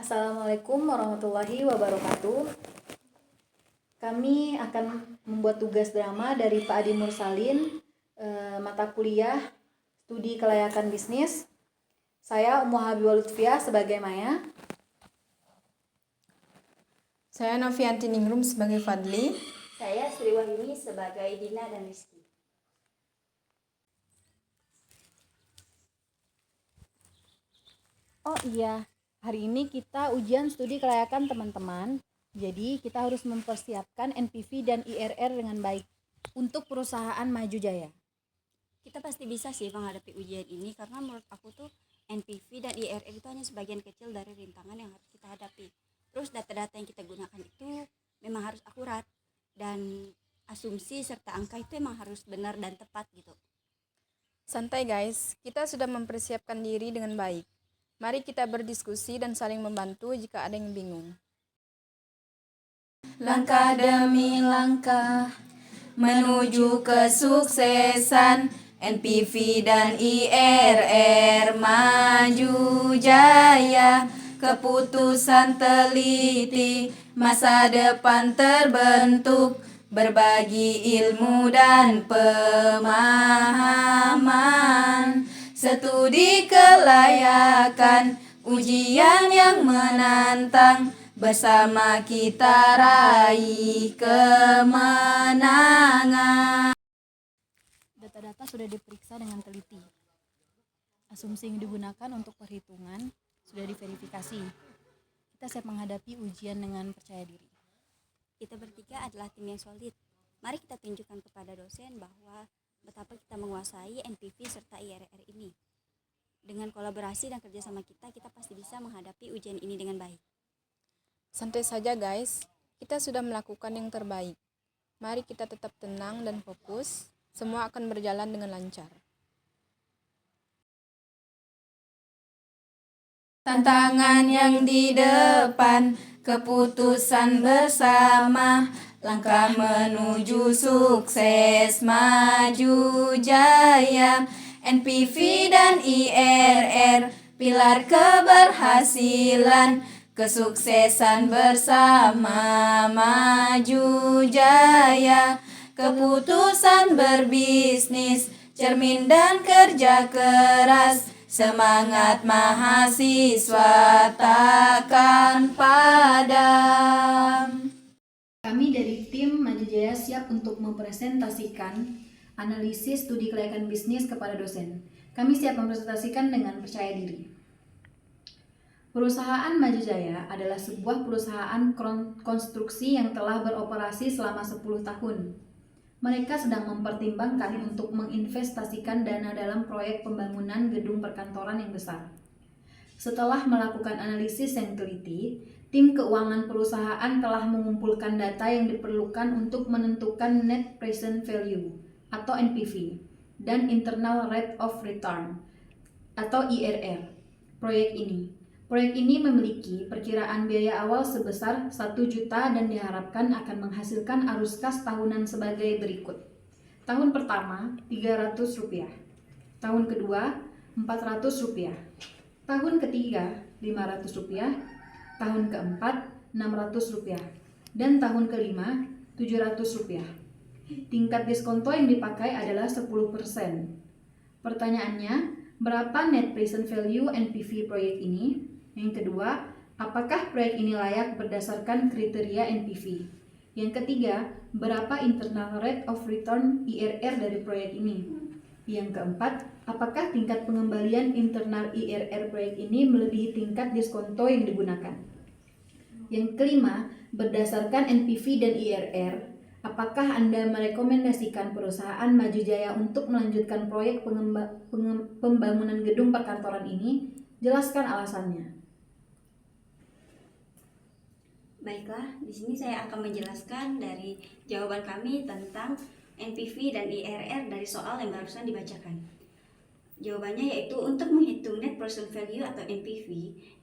Assalamualaikum warahmatullahi wabarakatuh. Kami akan membuat tugas drama dari Pak Adi Mursalin, mata kuliah Studi Kelayakan Bisnis. Saya Ummu Habibah Lutfiah sebagai Maya. Saya Novianti Ningrum sebagai Fadli. Saya Sri Wahyuni sebagai Dina dan Rizky. Oh iya, hari ini kita ujian studi kelayakan teman-teman. Jadi kita harus mempersiapkan NPV dan IRR dengan baik untuk perusahaan Maju Jaya. Kita pasti bisa sih menghadapi ujian ini karena menurut aku tuh NPV dan IRR itu hanya sebagian kecil dari rintangan yang harus kita hadapi. Terus data-data yang kita gunakan itu memang harus akurat dan asumsi serta angka itu memang harus benar dan tepat gitu. Santai guys, kita sudah mempersiapkan diri dengan baik. Mari kita berdiskusi dan saling membantu jika ada yang bingung. Langkah demi langkah menuju kesuksesan, NPV dan IRR Maju Jaya. Keputusan teliti, masa depan terbentuk, berbagi ilmu dan pemahaman. Studi kelayakan, ujian yang menantang, bersama kita raih kemenangan. Data-data sudah diperiksa dengan teliti. Asumsi yang digunakan untuk perhitungan sudah diverifikasi. Kita siap menghadapi ujian dengan percaya diri. Kita bertiga adalah tim yang solid. Mari kita tunjukkan kepada dosen bahwa betapa kita menguasai NPV serta IRR ini. Dengan kolaborasi dan kerjasama kita pasti bisa menghadapi ujian ini dengan baik. Santai saja guys, kita sudah melakukan yang terbaik. Mari kita tetap tenang dan fokus, semua akan berjalan dengan lancar. Tantangan yang di depan, keputusan bersama, langkah menuju sukses Maju Jaya. NPV dan IRR, pilar keberhasilan, kesuksesan bersama Maju Jaya. Keputusan berbisnis, cermin dan kerja keras, semangat mahasiswa takkan padam. Kami dari tim Maju Jaya siap untuk mempresentasikan analisis studi kelayakan bisnis kepada dosen. Kami siap mempresentasikan dengan percaya diri. Perusahaan Maju Jaya adalah sebuah perusahaan konstruksi yang telah beroperasi selama 10 tahun. Mereka sedang mempertimbangkan untuk menginvestasikan dana dalam proyek pembangunan gedung perkantoran yang besar. Setelah melakukan analisis yang teliti, tim keuangan perusahaan telah mengumpulkan data yang diperlukan untuk menentukan Net Present Value atau NPV dan Internal Rate of Return atau IRR proyek ini. Proyek ini memiliki perkiraan biaya awal sebesar 1 juta dan diharapkan akan menghasilkan arus kas tahunan sebagai berikut. Tahun pertama Rp300, tahun kedua Rp400, tahun ketiga Rp500, tahun keempat Rp600, dan tahun kelima Rp700. Tingkat diskonto yang dipakai adalah 10%. Pertanyaannya, berapa net present value NPV proyek ini? Yang kedua, apakah proyek ini layak berdasarkan kriteria NPV? Yang ketiga, berapa internal rate of return IRR dari proyek ini? Yang keempat, apakah tingkat pengembalian internal IRR proyek ini melebihi tingkat diskonto yang digunakan? Yang kelima, berdasarkan NPV dan IRR, apakah Anda merekomendasikan perusahaan Maju Jaya untuk melanjutkan proyek pembangunan gedung perkantoran ini? Jelaskan alasannya. Baiklah, di sini saya akan menjelaskan dari jawaban kami tentang NPV dan IRR dari soal yang barusan dibacakan. Jawabannya yaitu untuk menghitung Net Present Value atau NPV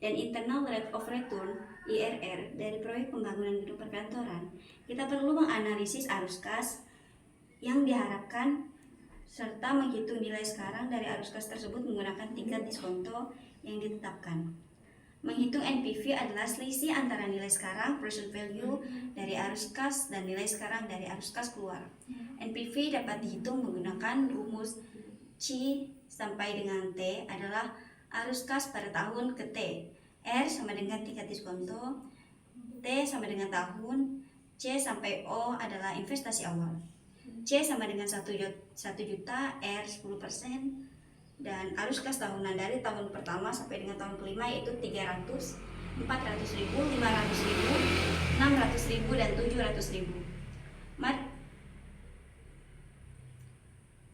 dan Internal Rate of Return IRR dari proyek pembangunan gedung perkantoran, kita perlu menganalisis arus kas yang diharapkan serta menghitung nilai sekarang dari arus kas tersebut menggunakan tingkat diskonto yang ditetapkan. Menghitung NPV adalah selisih antara nilai sekarang present value dari arus kas dan nilai sekarang dari arus kas keluar. NPV dapat dihitung menggunakan rumus C sampai dengan T adalah arus kas pada tahun ke T. R sama dengan tingkat diskonto, T sama dengan tahun, C sampai O adalah investasi awal. C sama dengan 1 juta, R 10%, dan arus kas tahunan dari tahun pertama sampai dengan tahun kelima yaitu 300, 400.000, 500.000, 600.000, dan 700.000.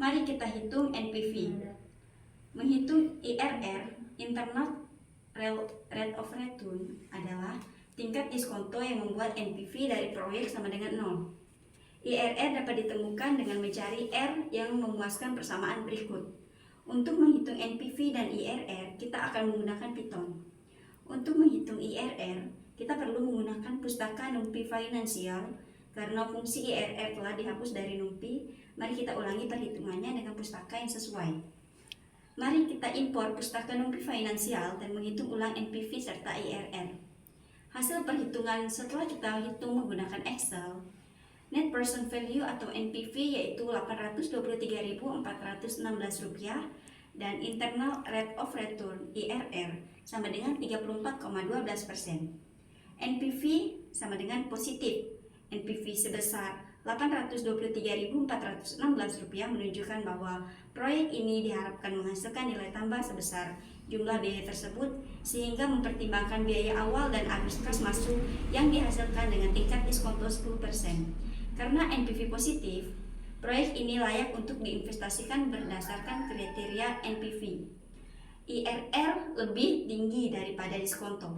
Mari kita hitung NPV. Menghitung IRR, Internal Rate of Return, adalah tingkat diskonto yang membuat NPV dari proyek sama dengan 0. IRR dapat ditemukan dengan mencari R yang memuaskan persamaan berikut. Untuk menghitung NPV dan IRR, kita akan menggunakan Python. Untuk menghitung IRR, kita perlu menggunakan pustaka NumPy Finansial. Karena fungsi IRR telah dihapus dari NumPy, mari kita ulangi perhitungannya dengan pustaka yang sesuai. Mari kita impor pustaka NumPy Finansial dan menghitung ulang NPV serta IRR. Hasil perhitungan setelah kita hitung menggunakan Excel, Net Present Value atau NPV yaitu Rp823.416 dan Internal Rate of Return IRR sama dengan 34,12%. NPV sama dengan positif. NPV sebesar Rp823.416 menunjukkan bahwa proyek ini diharapkan menghasilkan nilai tambah sebesar jumlah biaya tersebut sehingga mempertimbangkan biaya awal dan arus kas masuk yang dihasilkan dengan tingkat diskonto 10%. Karena NPV positif, proyek ini layak untuk diinvestasikan berdasarkan kriteria NPV. IRR lebih tinggi daripada diskonto.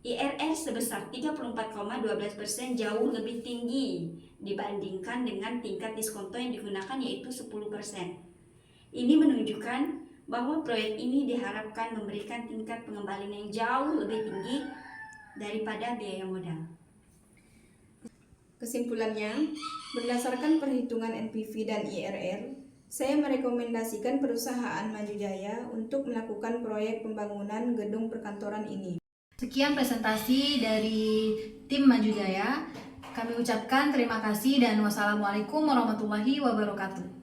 IRR sebesar 34,12% jauh lebih tinggi dibandingkan dengan tingkat diskonto yang digunakan yaitu 10%. Ini menunjukkan bahwa proyek ini diharapkan memberikan tingkat pengembalian yang jauh lebih tinggi daripada biaya modal. Kesimpulannya, berdasarkan perhitungan NPV dan IRR, saya merekomendasikan perusahaan Maju Jaya untuk melakukan proyek pembangunan gedung perkantoran ini. Sekian presentasi dari tim Maju Jaya. Kami ucapkan terima kasih dan wassalamualaikum warahmatullahi wabarakatuh.